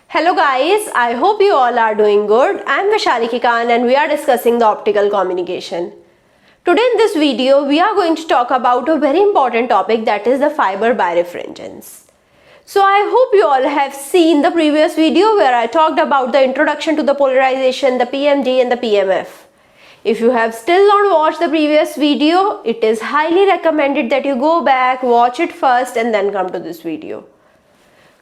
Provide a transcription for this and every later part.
Hello guys, I hope you all are doing good. I am Vaishali Khan and we are discussing the optical communication. Today in this video, we are going to talk about a very important topic, that is the fiber birefringence. So I hope you all have seen the previous video where I talked about the introduction to the polarization, the PMD and the PMF. If you have still not watched the previous video, it is highly recommended that you go back, watch it first and then come to this video.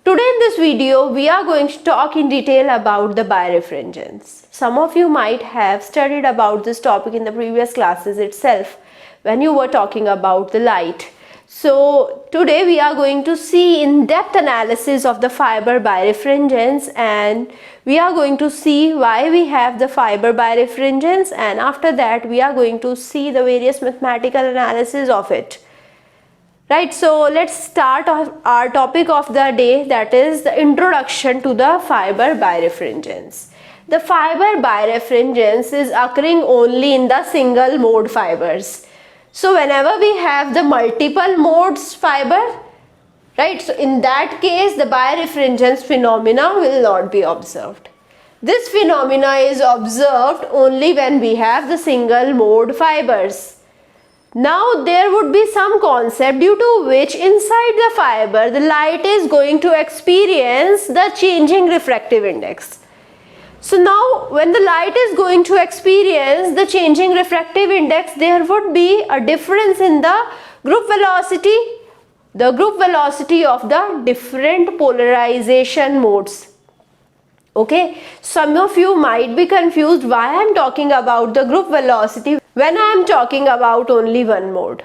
Today in this video, we are going to talk in detail about the birefringence. Some of you might have studied about this topic in the previous classes itself when you were talking about the light. So today we are going to see in-depth analysis of the fiber birefringence, and we are going to see why we have the fiber birefringence, and after that we are going to see the various mathematical analysis of it. Right, so let's start our topic of the day, that is the introduction to the fiber birefringence. The fiber birefringence is occurring only in the single mode fibers. So whenever we have the multiple modes fiber, right, so in that case the birefringence phenomena will not be observed. This phenomena is observed only when we have the single mode fibers. Now there would be some concept due to which inside the fiber the light is going to experience the changing refractive index. So now when the light is going to experience the changing refractive index, there would be a difference in the group velocity of the different polarization modes. Okay, some of you might be confused why I am talking about the group velocity when I am talking about only one mode.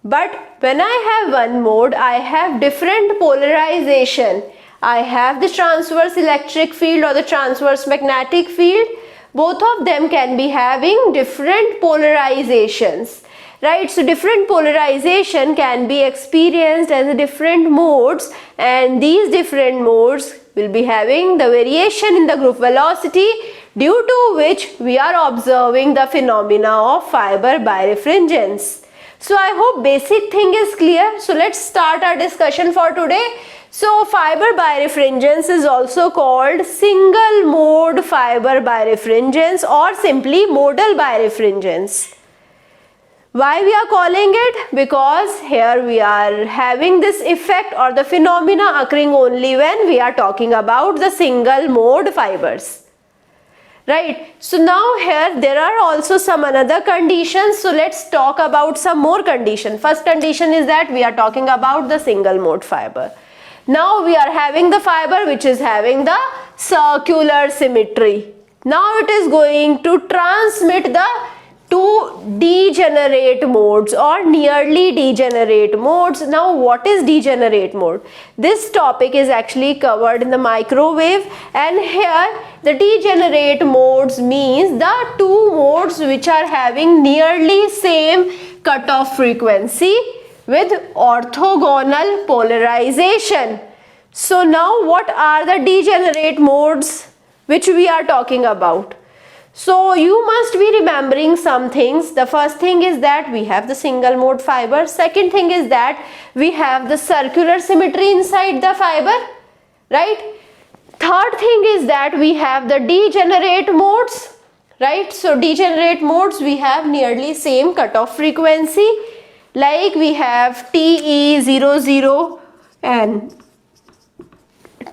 But when I have one mode, I have different polarization. I have the transverse electric field or the transverse magnetic field. Both of them can be having different polarizations. Right, so different polarization can be experienced as different modes, and these different modes will be having the variation in the group velocity, due to which we are observing the phenomena of fiber birefringence. So I hope basic thing is clear. So let's start our discussion for today. So fiber birefringence is also called single mode fiber birefringence or simply modal birefringence. Why we are calling it? Because here we are having this effect or the phenomena occurring only when we are talking about the single mode fibers. Right, so now here there are also some another conditions. So let's talk about some more conditions. First condition is that we are talking about the single mode fiber. Now we are having the fiber which is having the circular symmetry. Now it is going to transmit the two degenerate modes or nearly degenerate modes. Now what is degenerate mode? This topic is actually covered in the microwave, and here the degenerate modes means the two modes which are having nearly same cutoff frequency with orthogonal polarization. So now what are the degenerate modes which we are talking about? So you must be remembering some things. The first thing is that we have the single mode fiber. Second thing is that we have the circular symmetry inside the fiber, right? Third thing is that we have the degenerate modes, right? So degenerate modes, we have nearly same cutoff frequency, like we have TE00 and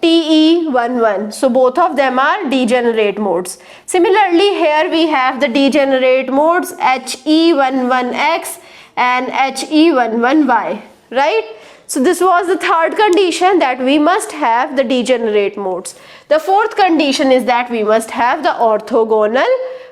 TE11. So both of them are degenerate modes. Similarly, here we have the degenerate modes HE11X and HE11Y, right? So this was the third condition, that we must have the degenerate modes. The fourth condition is that we must have the orthogonal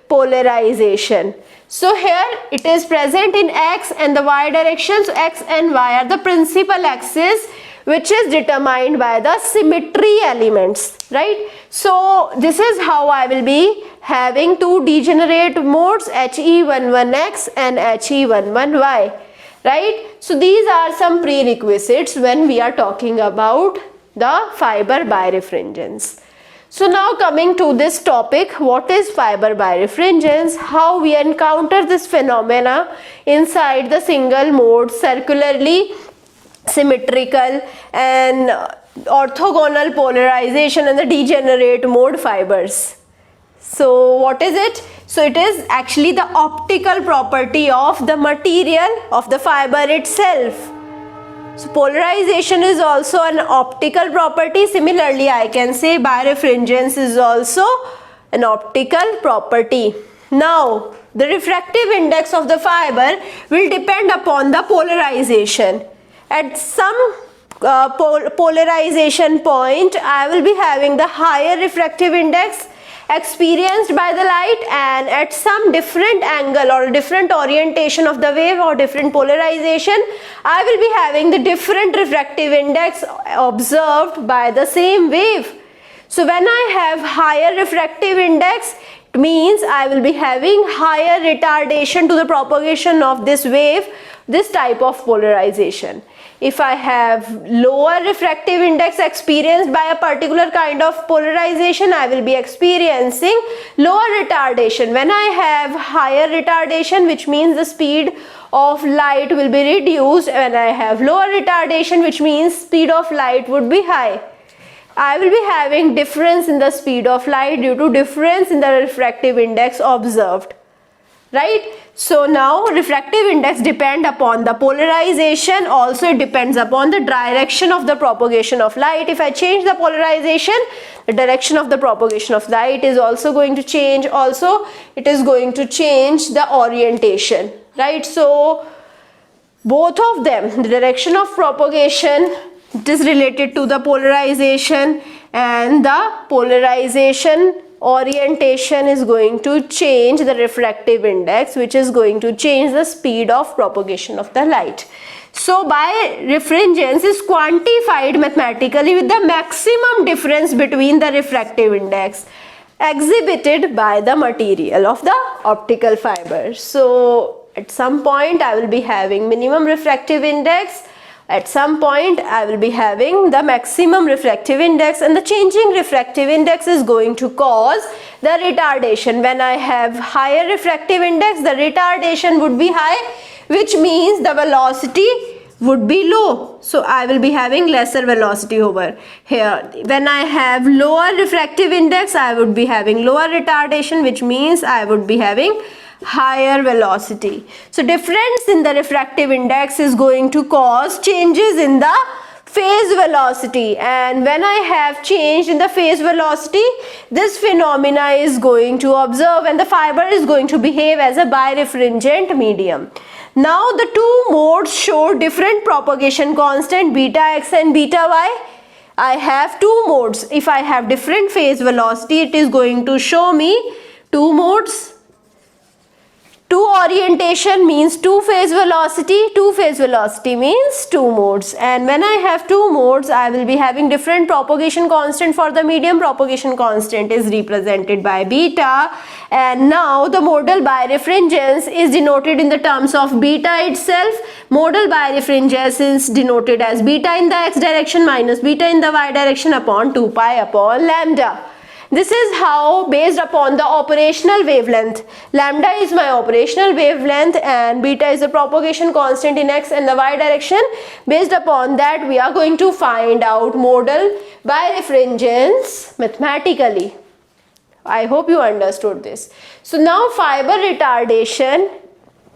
polarization. So here it is present in X and the Y direction. So X and Y are the principal axis which is determined by the symmetry elements, right? So this is how I will be having two degenerate modes, HE11X and HE11Y, right? So these are some prerequisites when we are talking about the fiber birefringence. So now coming to this topic, what is fiber birefringence, how we encounter this phenomena inside the single mode circularly symmetrical and orthogonal polarization and the degenerate mode fibers. So what is it? So it is actually the optical property of the material of the fiber itself. So polarization is also an optical property. Similarly, I can say birefringence is also an optical property. Now, the refractive index of the fiber will depend upon the polarization. At some polarization point, I will be having the higher refractive index experienced by the light, and at some different angle or different orientation of the wave or different polarization, I will be having the different refractive index observed by the same wave. So when I have higher refractive index, it means I will be having higher retardation to the propagation of this wave, this type of polarization. If I have lower refractive index experienced by a particular kind of polarization, I will be experiencing lower retardation. When I have higher retardation, which means the speed of light will be reduced. When I have lower retardation, which means speed of light would be high. I will be having difference in the speed of light due to difference in the refractive index observed. Right? So now refractive index depend upon the polarization, also it depends upon the direction of the propagation of light. If I change the polarization, the direction of the propagation of light is also going to change. Also it is going to change the orientation. Right? So both of them, the direction of propagation, it is related to the polarization, and the polarization orientation is going to change the refractive index, which is going to change the speed of propagation of the light. So birefringence is quantified mathematically with the maximum difference between the refractive index exhibited by the material of the optical fiber. So at some point I will be having minimum refractive index, at some point I will be having the maximum refractive index, and the changing refractive index is going to cause the retardation. When I have higher refractive index, the retardation would be high, which means the velocity would be low. So I will be having lesser velocity over here. When I have lower refractive index, I would be having lower retardation, which means I would be having higher velocity. So difference in the refractive index is going to cause changes in the phase velocity, and when I have change in the phase velocity, this phenomena is going to observe and the fiber is going to behave as a birefringent medium. Now the two modes show different propagation constant beta x and beta y. I have two modes. If I have different phase velocity, it is going to show me two modes. Two orientation means two phase velocity means two modes, and when I have two modes, I will be having different propagation constant for the medium. Propagation constant is represented by beta, and now the modal birefringence is denoted in the terms of beta itself. Modal birefringence is denoted as beta in the x direction minus beta in the y direction upon 2 pi upon lambda. This is how, based upon the operational wavelength, lambda is my operational wavelength and beta is the propagation constant in x and the y direction. Based upon that, we are going to find out modal birefringence mathematically. I hope you understood this. So now fiber retardation,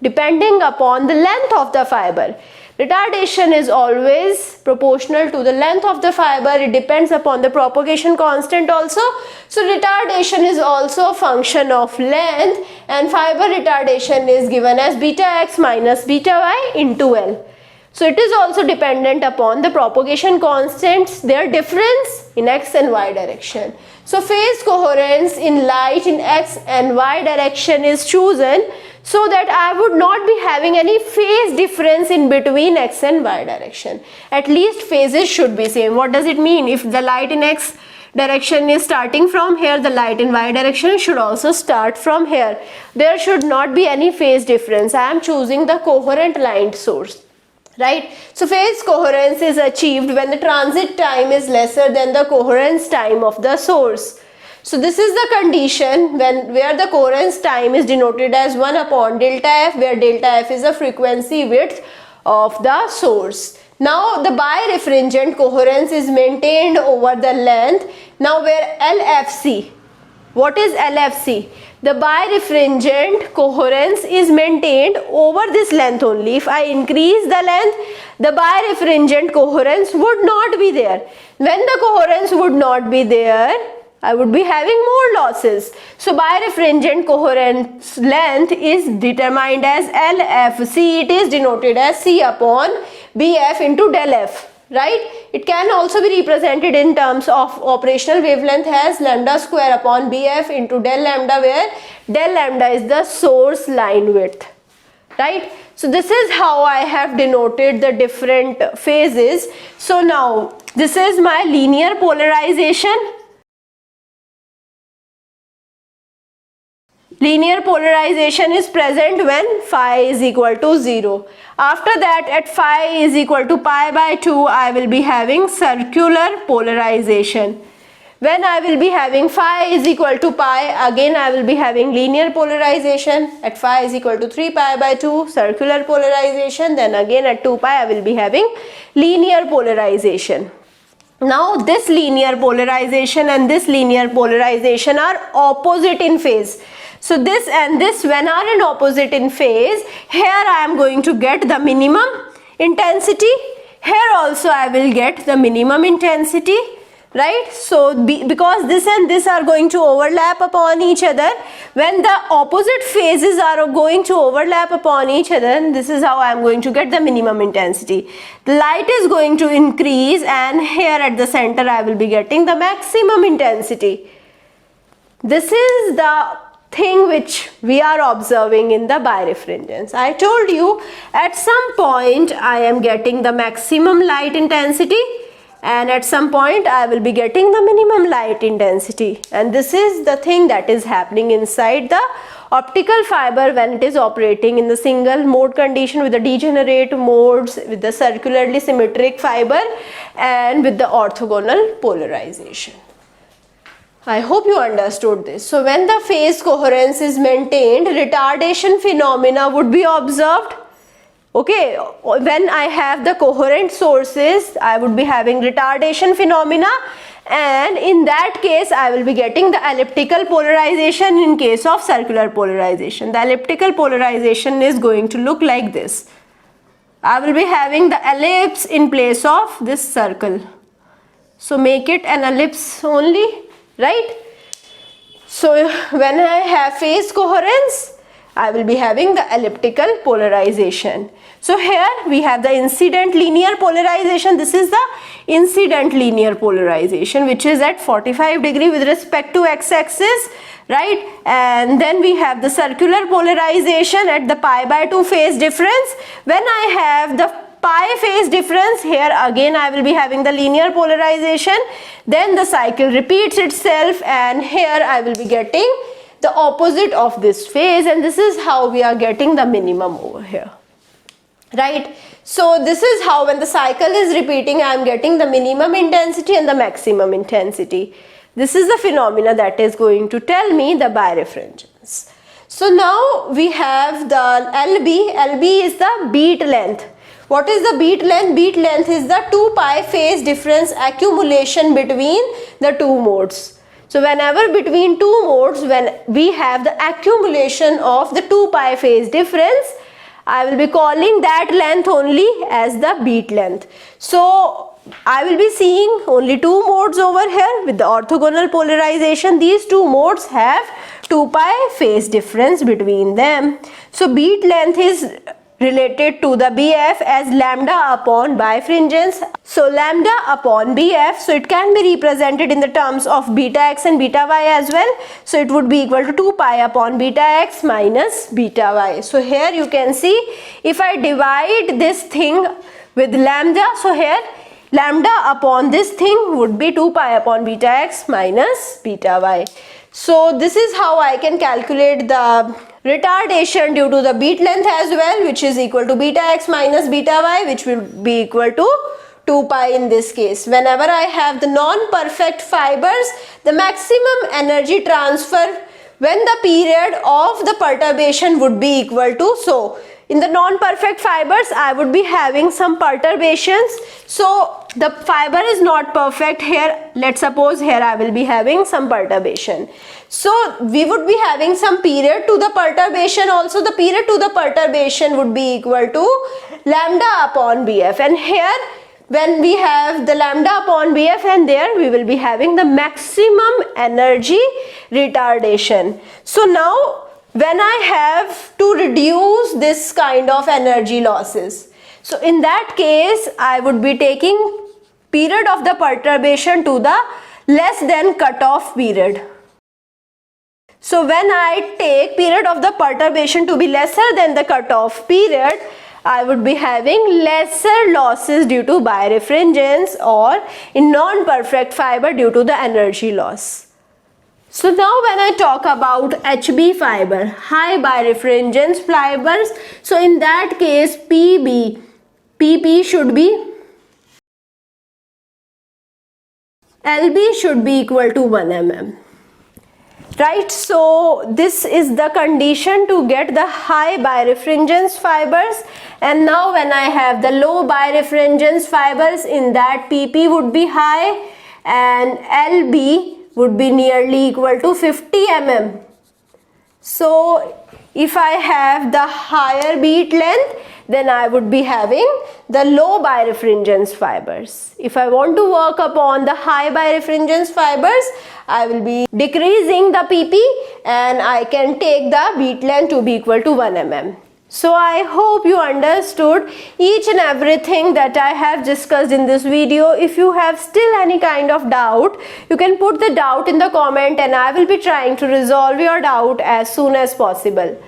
depending upon the length of the fiber. Retardation is always proportional to the length of the fiber. It depends upon the propagation constant also. So retardation is also a function of length, and fiber retardation is given as beta x minus beta y into L. So it is also dependent upon the propagation constants, their difference in x and y direction. So phase coherence in light in x and y direction is chosen so that I would not be having any phase difference in between x and y direction. At least phases should be same. What does it mean? If the light in x direction is starting from here, the light in y direction should also start from here. There should not be any phase difference. I am choosing the coherent light source. Right? So phase coherence is achieved when the transit time is lesser than the coherence time of the source. So this is the condition where the coherence time is denoted as 1 upon delta f, where delta f is the frequency width of the source. Now the birefringent coherence is maintained over the length. Now where LFC, what is LFC? The birefringent coherence is maintained over this length only. If I increase the length, the birefringent coherence would not be there. When the coherence would not be there, I would be having more losses. So birefringent coherence length is determined as LFC. It is denoted as C upon BF into del F. Right? It can also be represented in terms of operational wavelength as lambda square upon BF into del lambda, where del lambda is the source line width. Right? So this is how I have denoted the different phases. So now this is my linear polarization. Linear polarization is present when phi is equal to 0. After that, at phi is equal to pi by 2, I will be having circular polarization. When I will be having phi is equal to pi, again I will be having linear polarization. At phi is equal to 3 pi by 2, circular polarization. Then again at 2 pi, I will be having linear polarization. Now this linear polarization and this linear polarization are opposite in phase. So this and this, when are in opposite in phase, here I am going to get the minimum intensity. Here also I will get the minimum intensity. Right? So because this and this are going to overlap upon each other, when the opposite phases are going to overlap upon each other, this is how I am going to get the minimum intensity. The light is going to increase, and here at the center I will be getting the maximum intensity. This is the thing which we are observing in the birefringence. I told you at some point I am getting the maximum light intensity, and at some point I will be getting the minimum light intensity. And this is the thing that is happening inside the optical fiber when it is operating in the single mode condition with the degenerate modes, with the circularly symmetric fiber, and with the orthogonal polarization. I hope you understood this. So when the phase coherence is maintained, retardation phenomena would be observed. Okay, when I have the coherent sources, I would be having retardation phenomena, and in that case I will be getting the elliptical polarization in case of circular polarization. The elliptical polarization is going to look like this. I will be having the ellipse in place of this circle. So make it an ellipse only. Right? So when I have phase coherence, I will be having the elliptical polarization. So here we have the incident linear polarization. This is the incident linear polarization, which is at 45 degree with respect to x-axis, right? And then we have the circular polarization at the pi by 2 phase difference. When I have the pi phase difference, here again I will be having the linear polarization. Then the cycle repeats itself, and here I will be getting the opposite of this phase, and this is how we are getting the minimum over here. Right? So this is how, when the cycle is repeating, I am getting the minimum intensity and the maximum intensity. This is the phenomena that is going to tell me the birefringence. So now we have the LB. LB is the beat length. What is the beat length? Beat length is the 2 pi phase difference accumulation between the two modes. So whenever between two modes, when we have the accumulation of the 2 pi phase difference, I will be calling that length only as the beat length. So I will be seeing only two modes over here with the orthogonal polarization. These two modes have 2 pi phase difference between them. So beat length is related to the BF as lambda upon birefringence. So lambda upon BF, so it can be represented in the terms of beta x and beta y as well. So it would be equal to 2 pi upon beta x minus beta y. So here you can see, if I divide this thing with lambda, so here lambda upon this thing would be 2 pi upon beta x minus beta y. So this is how I can calculate the retardation due to the beat length as well, which is equal to beta x minus beta y, which will be equal to 2 pi in this case. Whenever I have the non-perfect fibers, the maximum energy transfer when the period of the perturbation would be equal to, so In the non-perfect fibers, I would be having some perturbations. So the fiber is not perfect here. Let's suppose here I will be having some perturbation. So we would be having some period to the perturbation. Also the period to the perturbation would be equal to lambda upon BF. And here when we have the lambda upon BF, and there we will be having the maximum energy retardation. So now when I have to reduce this kind of energy losses, so in that case I would be taking period of the perturbation to the less than cutoff period. So when I take period of the perturbation to be lesser than the cutoff period, I would be having lesser losses due to birefringence, or in non-perfect fiber due to the energy loss. So now when I talk about HB fiber, high birefringence fibers, so in that case PP should be, LB should be equal to 1 mm. Right, so this is the condition to get the high birefringence fibers. And now when I have the low birefringence fibers, in that PP would be high and LB would be nearly equal to 50 mm. So if I have the higher beat length, then I would be having the low birefringence fibers. If I want to work upon the high birefringence fibers, I will be decreasing the PP and I can take the beat length to be equal to 1 mm. So I hope you understood each and everything that I have discussed in this video. If you have still any kind of doubt, you can put the doubt in the comment and I will be trying to resolve your doubt as soon as possible.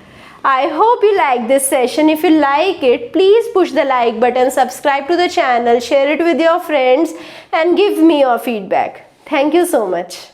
I hope you like this session. If you like it, please push the like button, subscribe to the channel, share it with your friends and give me your feedback. Thank you so much.